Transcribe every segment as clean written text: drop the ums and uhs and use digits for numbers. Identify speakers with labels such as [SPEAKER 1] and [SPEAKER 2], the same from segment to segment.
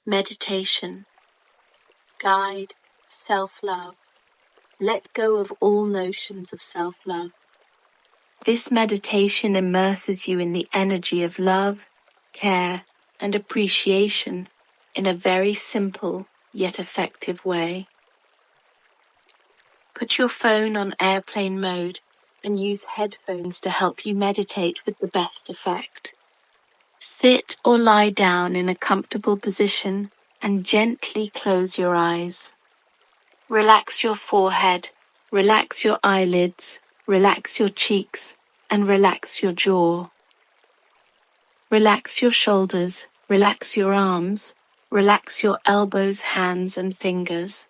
[SPEAKER 1] Meditation, guide, self-love. Let go of all notions of self-love. This meditation immerses you in the energy of love, care, and appreciation in a very simple yet effective way. Put your phone on airplane mode and use headphones to help you meditate with the best effect. Sit or lie down in a comfortable position and gently close your eyes. Relax your forehead, relax your eyelids, relax your cheeks, and relax your jaw. Relax your shoulders, relax your arms, relax your elbows, hands, and fingers.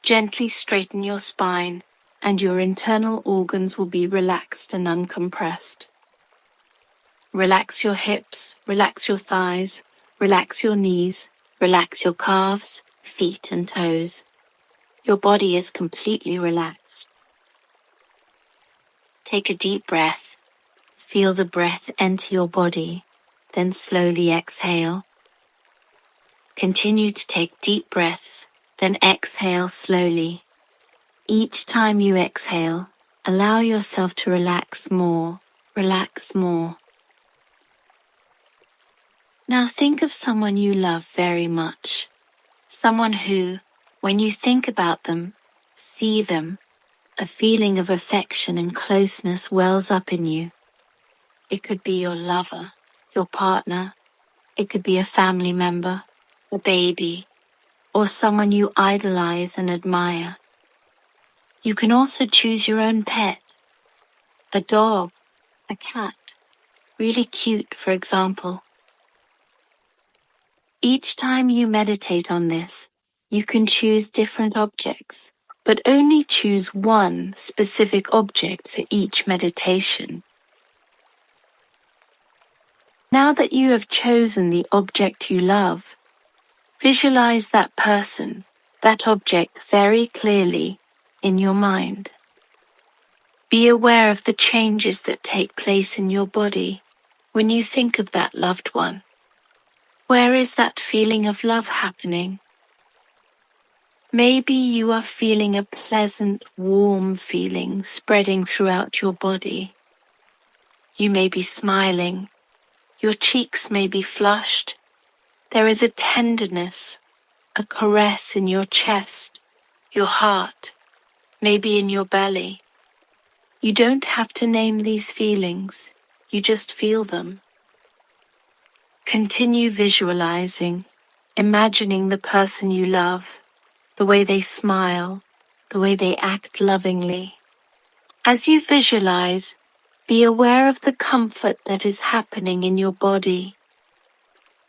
[SPEAKER 1] Gently straighten your spine, and your internal organs will be relaxed and uncompressed. Relax your hips, relax your thighs, relax your knees, relax your calves, feet, and toes. Your body is completely relaxed. Take a deep breath. Feel the breath enter your body, then slowly exhale. Continue to take deep breaths, then exhale slowly. Each time you exhale, allow yourself to relax more, relax more. Now think of someone you love very much. Someone who, when you think about them, see them, a feeling of affection and closeness wells up in you. It could be your lover, your partner. It could be a family member, a baby, or someone you idolize and admire. You can also choose your own pet, a dog, a cat, really cute, for example. Each time you meditate on this, you can choose different objects, but only choose one specific object for each meditation. Now that you have chosen the object you love, visualize that person, that object very clearly in your mind. Be aware of the changes that take place in your body when you think of that loved one. Where is that feeling of love happening? Maybe you are feeling a pleasant, warm feeling spreading throughout your body. You may be smiling. Your cheeks may be flushed. There is a tenderness, a caress in your chest, your heart, maybe in your belly. You don't have to name these feelings. You just feel them. Continue visualizing, imagining the person you love, the way they smile, the way they act lovingly. As you visualize, be aware of the comfort that is happening in your body.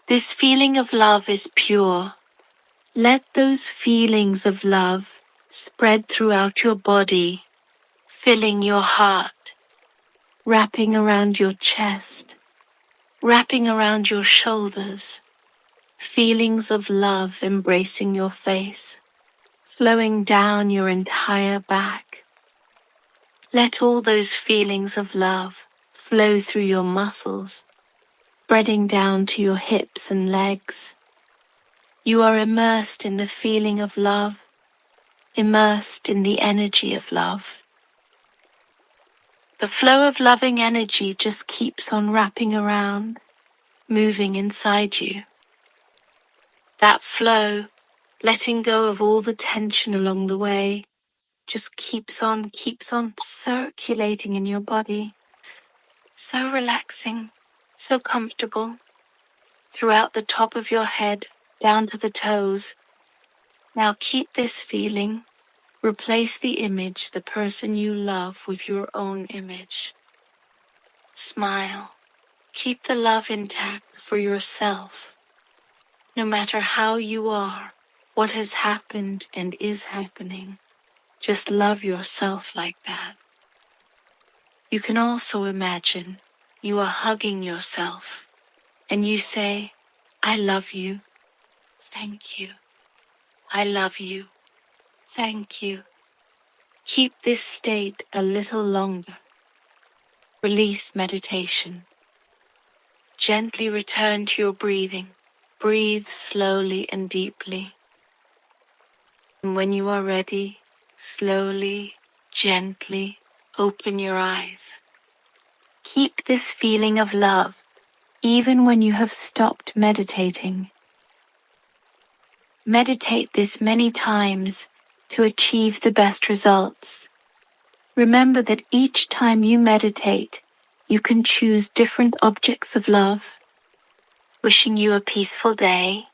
[SPEAKER 1] This feeling of love is pure. Let those feelings of love spread throughout your body, filling your heart, wrapping around your chest, wrapping around your shoulders, feelings of love embracing your face, flowing down your entire back. Let all those feelings of love flow through your muscles, spreading down to your hips and legs. You are immersed in the feeling of love, immersed in the energy of love. The flow of loving energy just keeps on wrapping around, moving inside you. That flow, letting go of all the tension along the way, just keeps on circulating in your body. So relaxing, so comfortable, throughout the top of your head, down to the toes. Now keep this feeling. Replace the image, the person you love, with your own image. Smile. Keep the love intact for yourself. No matter how you are, what has happened and is happening, just love yourself like that. You can also imagine you are hugging yourself and you say, I love you. Thank you. I love you. Thank you. Keep this state a little longer. Release meditation. Gently return to your breathing. breathe slowly and deeply. And when you are ready, slowly, gently open your eyes. Keep this feeling of love even when you have stopped meditating. Meditate this many times to achieve the best results. Remember that each time you meditate, you can choose different objects of love. Wishing you a peaceful day.